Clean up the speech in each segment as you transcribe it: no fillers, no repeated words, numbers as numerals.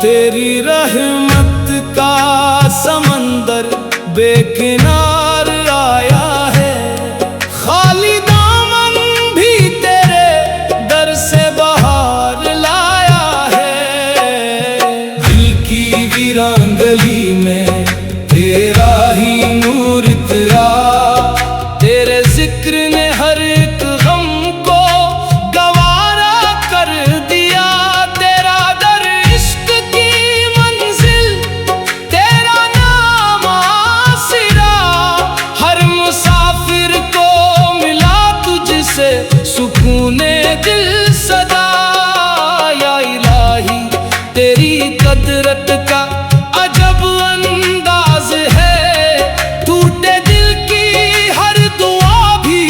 तेरी रहमत का समंदर बेकिनार आया है, खाली दामन भी तेरे दर से बाहर लाया है। दिल की वीरान गली में तेरा ही नूर इतरा, तेरे जिक्र ने हर एक गम को गवारा कर दिया। तेरा दर इश्क की मंजिल, तेरा नाम आसिरा, हर मुसाफिर को मिला तुझसे सुकूने दिल सदा। या इलाही तेरी कदरत का अजब अंदाज है, टूटे दिल की हर दुआ भी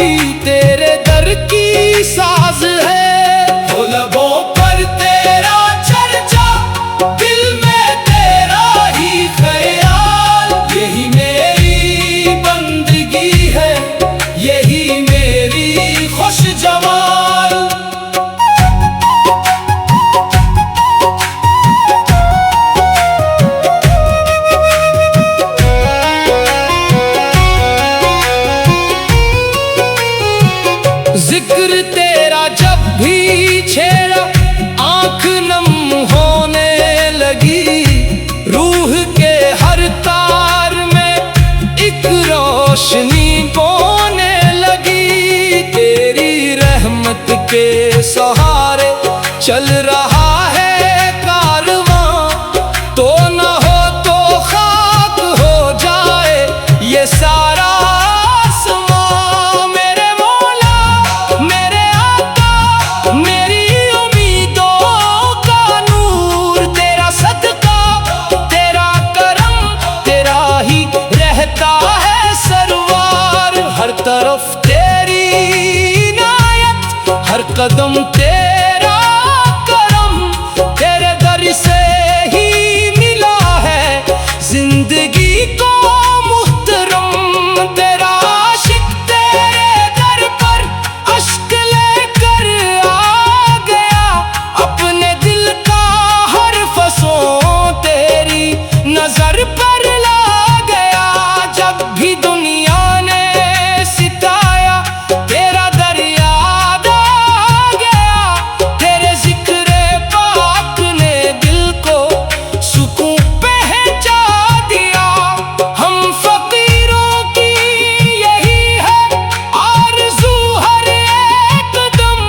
तेरे दर की साज है। हो लबों पर तेरा चर्चा, दिल में तेरा ही ख्याल, यही मेरी बंदगी है, यही मेरी खुश जमाल। जिक्र तेरा जब भी छेड़ा, आंख नम होने लगी, रूह के हर तार में एक रोशनी बोने लगी। तेरी रहमत के सहारे चल रहा है कारवां, तो न हो तो खाक हो जाए ये सारा आसमां। मेरे मौला, मेरे आका, मेरी उम्मीदों का नूर, तेरा सदका, तेरा करम, तेरा ही रहता है सरवार। हर तरफ तेरी इनायत, हर कदम तेरा करम, तेरे दर से ही मिला है जिंदगी को मुहतरम। तेरा आशिक तेरे दर पर अश्क लेकर आ गया, अपने दिल का हर फसों तेरी नजर पर ला गया। जब भी दुनिया ने सिताया, तेरा दर याद आ गया, तेरे जिक्र पाक ने दिल को सुकून पहुंचा दिया। हम फकीरों की यही है आरज़ू, हर एक दम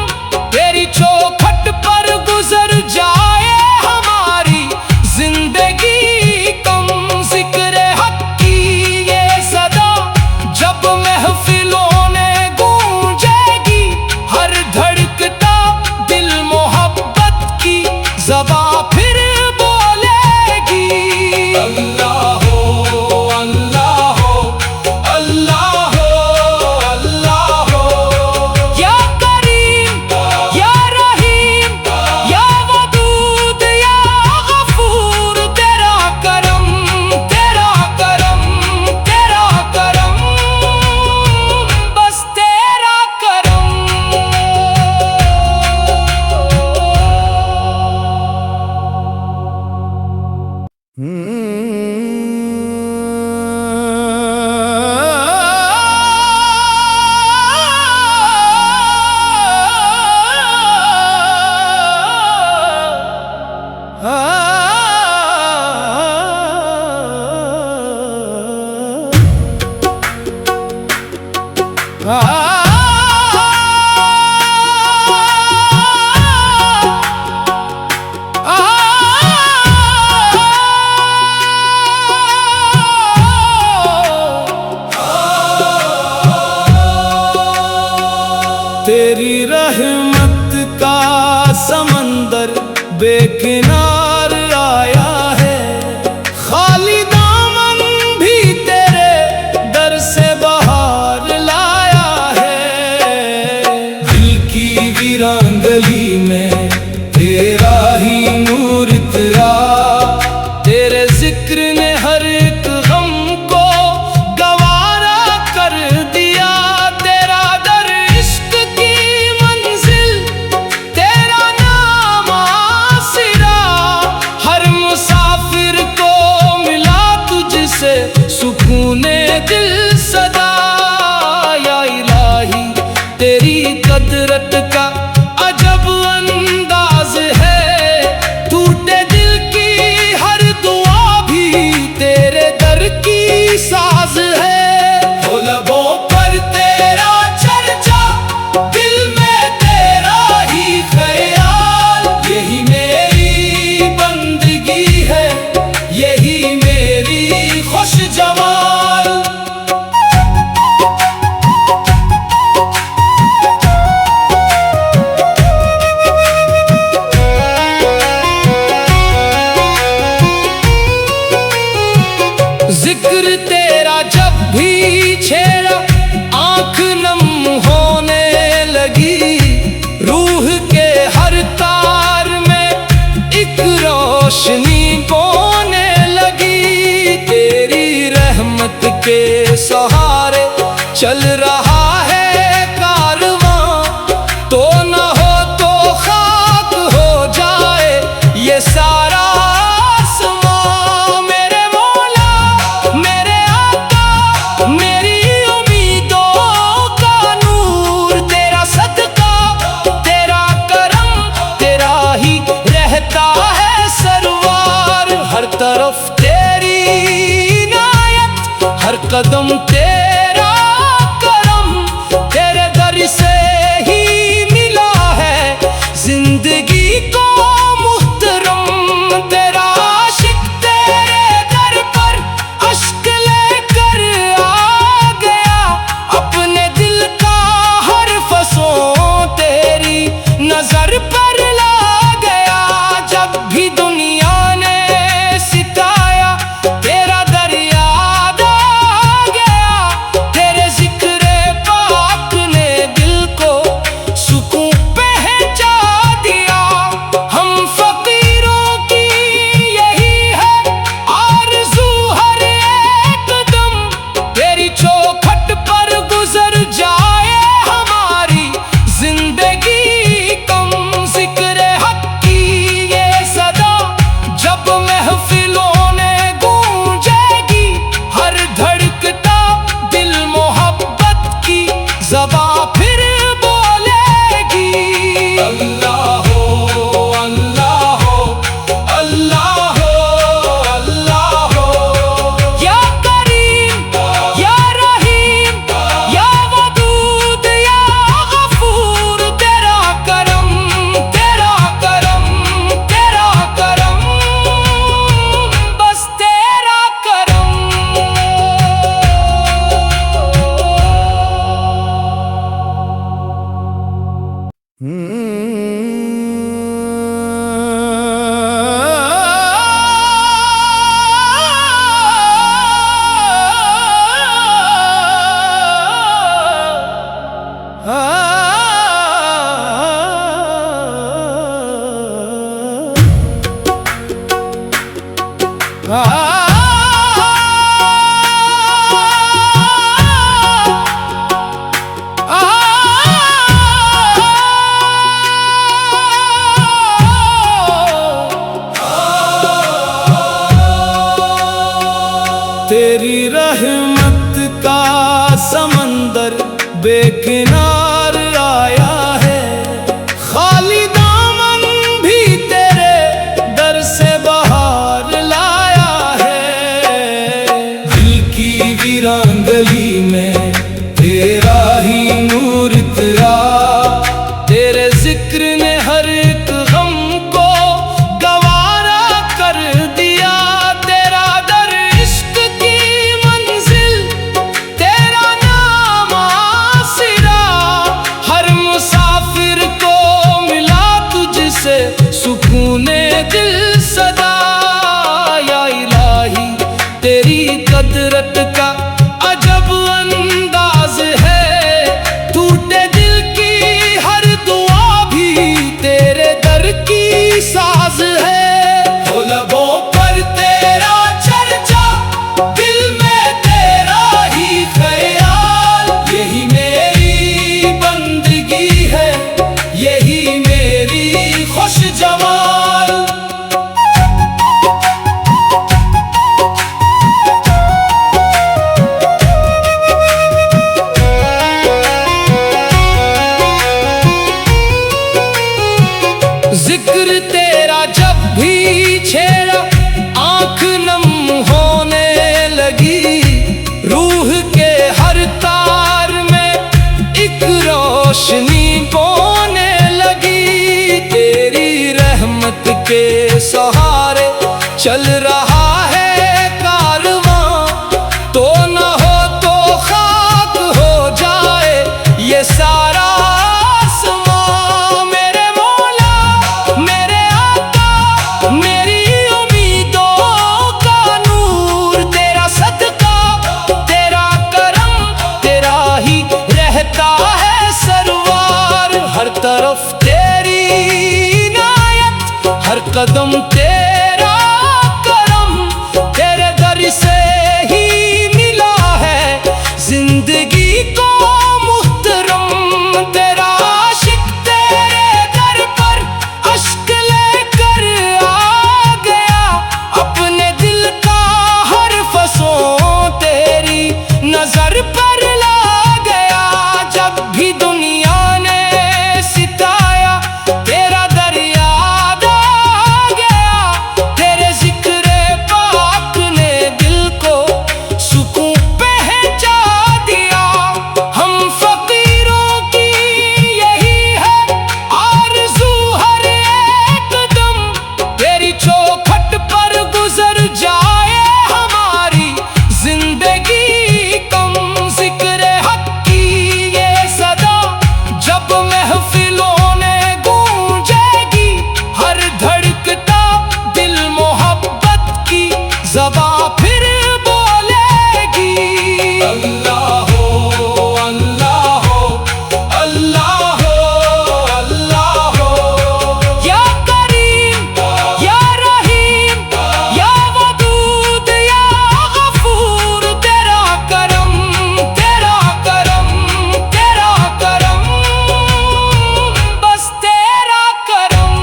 तेरी चौखट पर गुजर जाए हमारी जिंदगी कम। जिक्र हक की ये सदा जब महफिलों में गूंजेगी, हर धड़कता दिल मोहब्बत की ज़बां फिर बोलेगी। अल्लाह हो, अल्लाह हो, अल्लाह हो, अल्लाह हो। या करीम, या रहीम, या वदूद, या गफूर, तेरा करम, तेरा करम, तेरा करम, बस तेरा करम। तेरी रहमत का समंदर बेकिनार आया है, खाली दामन भी तेरे दर से बाहर लाया है। दिल की वीरांगली में तेरा ही नूर इतरा, तेरे जिक्र ने हर एक गम को गवारा कर दिया। तेरा दर इश्क की मंजिल, तेरा नाम आसिरा, हर मुसाफिर को मिला तुझसे सुकूने दिल सदा। या इलाही तेरी कदरत का अजब अंदाज है, टूटे दिल की हर दुआ भी तेरे दर की साज है। हो लबों पर तेरा चर्चा, दिल में तेरा ही ख्याल, यही मेरी बंदगी है, यही मेरी खुश जमाल। जिक्र तेरा जब भी छेड़ा, आंख नम होने लगी, रूह के हर तार में एक रोशनी बोने लगी। तेरी रहमत के सहारे चल रहा है कारवां, तो न हो तो खाक हो जाए ये सारा आसमां। मेरे मौला, मेरे आका, मेरी उम्मीदों का नूर, तेरा सदका, तेरा करम, तेरा ही रहता है सरवार। हर तरफ तेरी इनायत, हर कदम तेरा करम, तेरे दर से ही मिला है जिंदगी को मुहतरम। तेरा आशिक तेरे दर पर अश्क लेकर आ गया, अपने दिल का हर फसों तेरी नजर पर ला गया। जब भी दुनिया ने सिताया, तेरा दर याद आ गया, तेरे जिक्र पाक ने दिल को सुकून पहुंचा दिया। हम फकीरों की यही है आरज़ू, हर एक दम तेरी चौखट पर गुजर जाए हमारी जिंदगी कम। जिक्र हक की ये सदा जब महफिलों में गूंजेगी, हर धड़कता दिल मोहब्बत की ज़बां फिर बोलेगी। अल्लाह हो, अल्लाह हो, अल्लाह हो, अल्लाह हो। या करीम, या रहीम, या वदूद, या गफूर, तेरा करम, तेरा करम, तेरा करम, बस तेरा करम। तेरी रहमत का समंदर बेकिनार आया है, खाली दामन भी तेरे दर से बाहर लाया है। दिल की वीरांगली में तेरा ही नूर इतरा, तेरे जिक्र ने हर एक गम को गवारा कर दिया। तेरा दर इश्क की मंजिल, तेरा नाम आसिरा, हर जिक्र तेरा जब भी छेड़ा आंख नम होने लगी। रूह के हर तार में एक रोशनी बोने लगी। तेरी रहमत के सहारे चल रहा है कारवां, तो न हो तो खाक हो जाए ये सारा आसमां। मेरे मौला मेरे आका मेरी उम्मीदों का नूर, तेरा सदका तेरा करम तेरा ही रहता है सरवार। हर तरफ तेरी इनायत हर कदम तेरा करम, तेरे दर से ही मिला है जिंदगी को मुहतरम। तेरा आशिक तेरे दर पर अश्क लेकर आ गया, अपने दिल का हर फसों तेरी नजर पर ला गया। जब भी दुनिया ने सिताया तेरा दर याद आ गया, तेरे जिक्र पाक ने दिल को सुकून पहुंचा दिया। हम फकीरों की यही है आरज़ू हर एक दम, तेरी चौखट पर गुजर जाए हमारी जिंदगी कम। जिक्र हक की ये सदा जब महफिलों में गूंजेगी, हर धड़कता दिल मोहब्बत की ज़बां फिर बोलेगी। अल्लाह हो अल्लाह हो अल्लाह हो अल्लाह हो, या करीम या रहीम या वदूद या गफूर। तेरा करम तेरा करम तेरा करम, बस तेरा करम।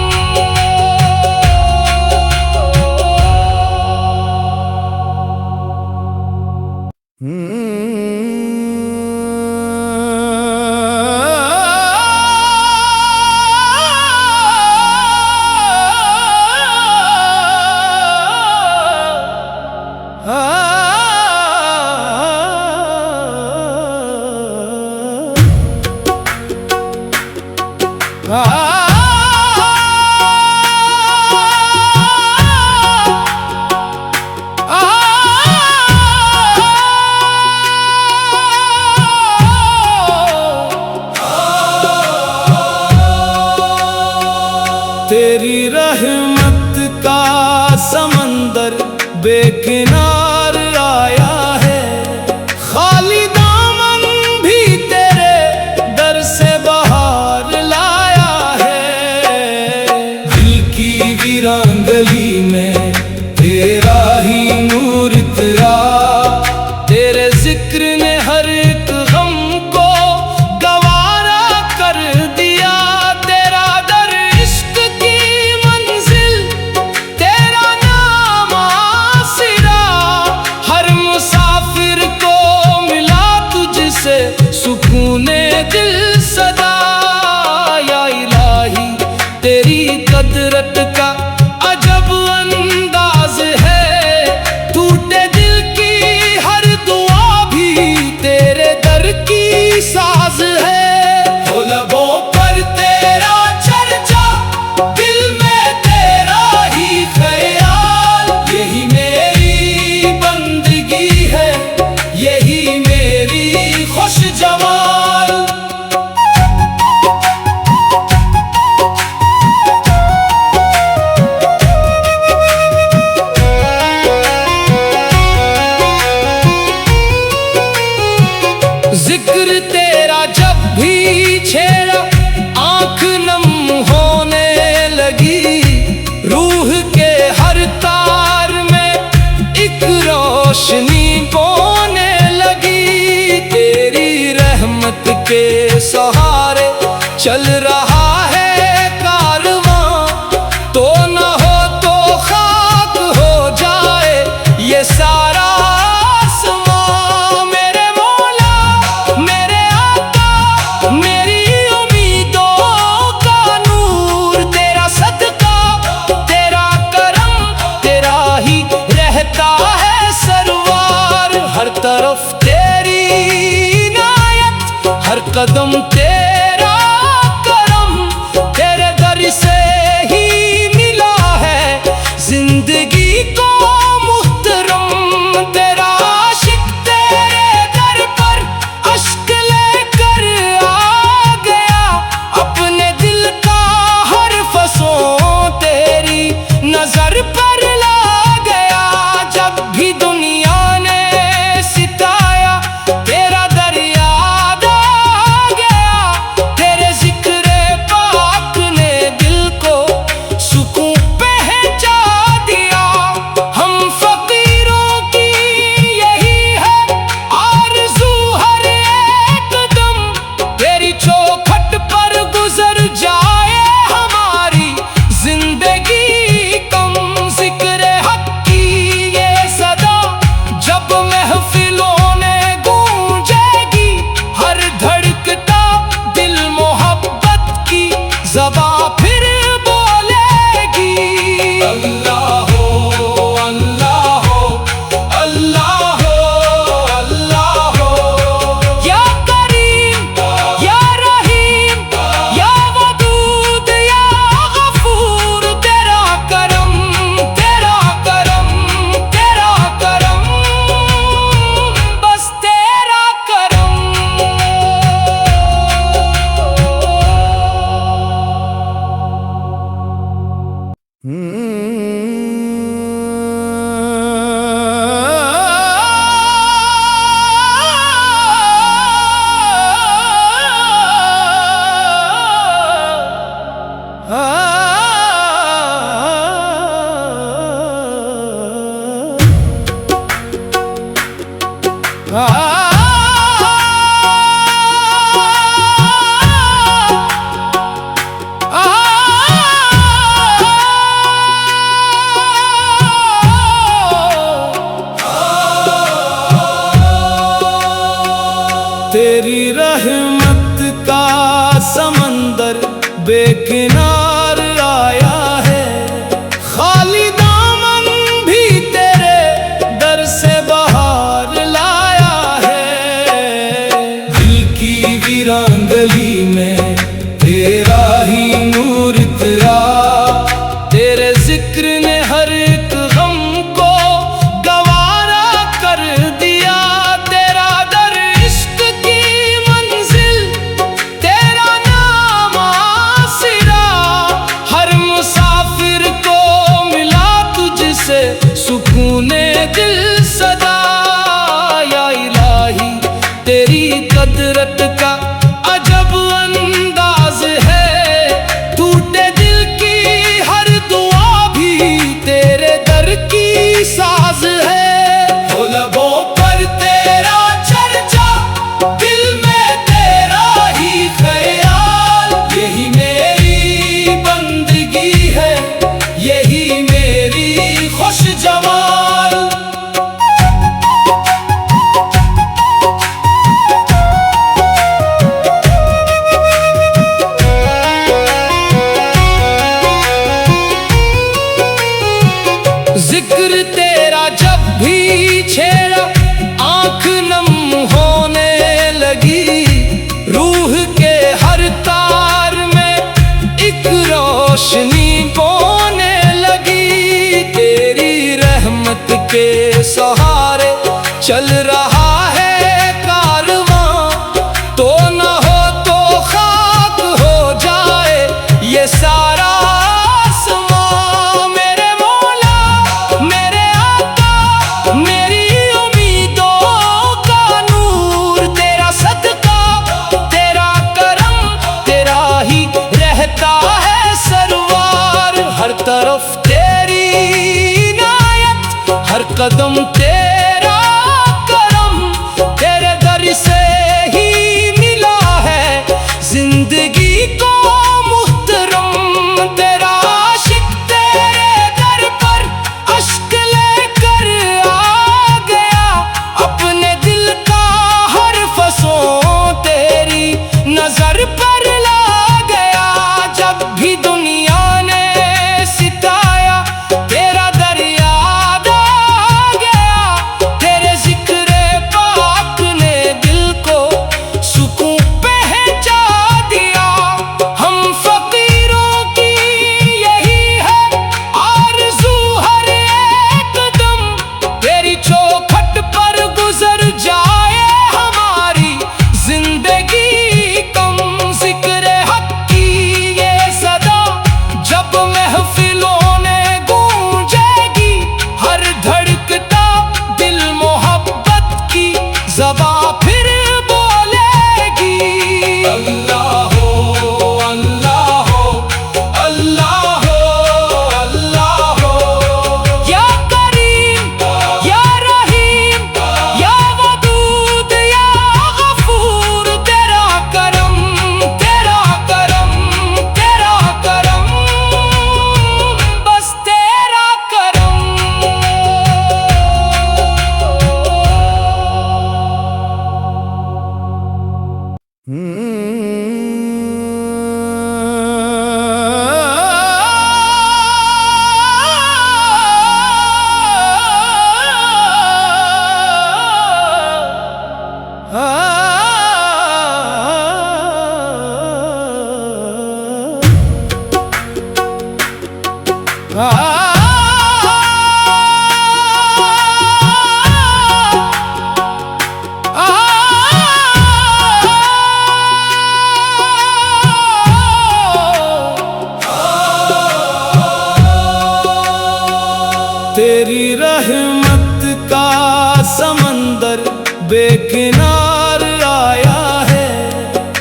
तेरी रहमत का समंदर बेकिनार आया है, खाली दामन भी तेरे दर से बाहर लाया है। दिल की वीरांगली में तेरा ही नूर इतरा, तेरे जिक्र ने हर एक गम को गवारा कर दिया। तेरा दर इश्क की मंजिल तेरा नाम आसिरा, हर मुसाफिर को मिला तुझसे सुकूने दिल सदा। या इलाही तेरी कदरत का अजब अंदाज है, टूटे दिल की हर दुआ भी तेरे दर की साज है। हो लबों पर तेरा चर्चा दिल में तेरा ही ख्याल, यही मेरी बंदगी है यही मेरी खुश जमाल। जिक्र तेरा जब भी छेड़ा आंख नम होने लगी। रूह के हर तार में एक रोशनी बोने लगी। तेरी रहमत के सहारे चल रहा है कारवां, तो न हो तो खाक हो जाए ये सारा आसमां। मेरे मौला मेरे आका मेरी उम्मीदों का नूर, तेरा सदका कदम तेरा करम, तेरे दर से ही मिला है जिंदगी को मुहतरम। तेरा आशिक तेरे दर पर अश्क लेकर आ गया, अपने दिल का हर फसों तेरी नजर पर ला गया। जब भी दुनिया ने सिताया तेरा दर याद आ गया, तेरे जिक्र पाक ने दिल को सुकून पहुंचा दिया। हम फकीरों की यही है आरज़ू हर एक दम, तेरी चौखट पर गुजर जाए हमारी जिंदगी कम। जिक्र हक की ये सदा जब महफिलों में गूंजेगी, हर धड़कता दिल मोहब्बत की ज़बां फिर बोलेगी। अल्लाह हो अल्लाह हो अल्लाह हो अल्लाह हो, या करीम या रहीम या वदूद या गफूर, तेरा करम तेरा करम तेरा करम, बस तेरा करम। तेरी रहमत का समंदर बेकिनार आया है, खाली दामन भी तेरे दर से बाहर लाया है। दिल की वीरांगली में तेरा ही नूर तेरा, तेरे जिक्र ने हर एक गम को गवारा कर दिया। तेरा दर इश्क की मंजिल, तेरा नाम आसिरा, हर मुसाफिर को मिला तुझसे सुकूने दिल सदा। या इलाही तेरी कदरत का अजब अंदाज है, टूटे दिल की हर दुआ भी तेरे दर की साज है। हो लबों पर तेरा चर्चा, दिल में तेरा ही ख्याल, यही मेरी बंदगी है यही मेरी खुश जमाल। जिक्र तेरा जब भी छेड़ा आंख नम होने लगी, रूह के हर तार में एक रोशनी बोने लगी। तेरी रहमत के सहारे चल रहा है कारवां, तो न हो तो खाक हो जाए ये सारा आसमां। मेरे मौला मेरे आका मेरी उम्मीदों का नूर, तेरा सदका तेरा करम तेरा ही रहता है सरवार। हर तरफ तेरी इनायत, हर कदम लगेगी कम। जिक्र हक की ये सदा जब महफिलों में गूंजेगी, हर धड़कता दिल मोहब्बत की ज़बां फिर बोलेगी। अल्लाह हो, अल्लाह हो, अल्लाह हो, अल्लाह हो। या करीम या रहीम या वदूद या गफूर, तेरा करम तेरा करम तेरा करम, बस तेरा करम। तेरी रहमत का समंदर बेकिनार आया है,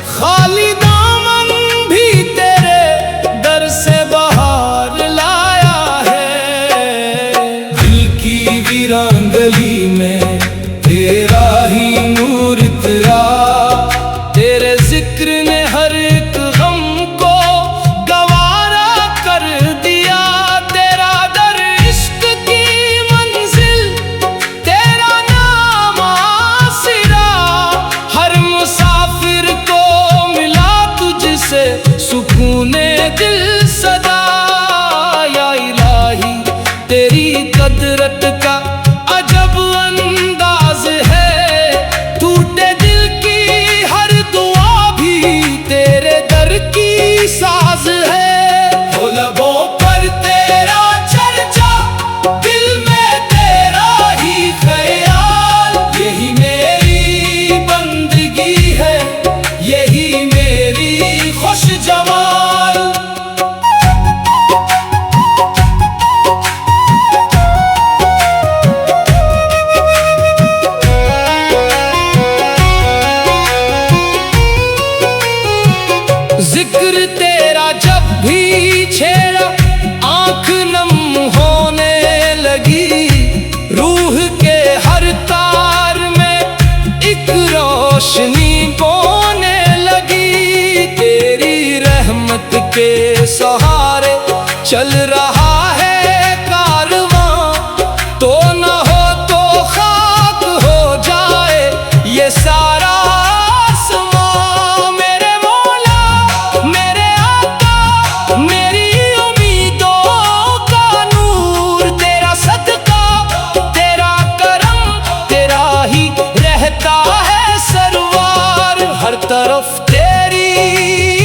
खाली दामन भी तेरे दर से बाहर लाया है। दिल की वीरान गली में तेरा ही नूर इतरा, तेरे जिक्र ने हर एक गम को गवारा कर दिया। तेरा दर इश्क की मंजिल, तेरा नाम आसिरा, हर मुसाफिर को मिला तुझसे सुकूने दिल सदा। या इलाही तेरी कदरत का अजब अंदाज है, टूटे दिल की हर दुआ भी तेरे दर की साज है। हो लबों पर तेरा चर्चा, दिल में तेरा ही ख्याल, यही मेरी बंदगी है, यही मेरी खुश जमाल। जिक्र तेरा जब भी छेड़ा, आंख नम होने लगी, रूह के हर तार में एक रोशनी बोने लगी। तेरी रहमत के सहारे चल रहा है कारवां, तो न हो तो खाक हो जाए ये सारा आसमां। मेरे मौला मेरे आका, मेरी उम्मीदों का नूर, तेरा सदका तेरा करम, तेरा ही रहता है सरवार। हर तरफ तेरी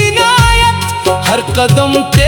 इनायत, हर कदम तेरा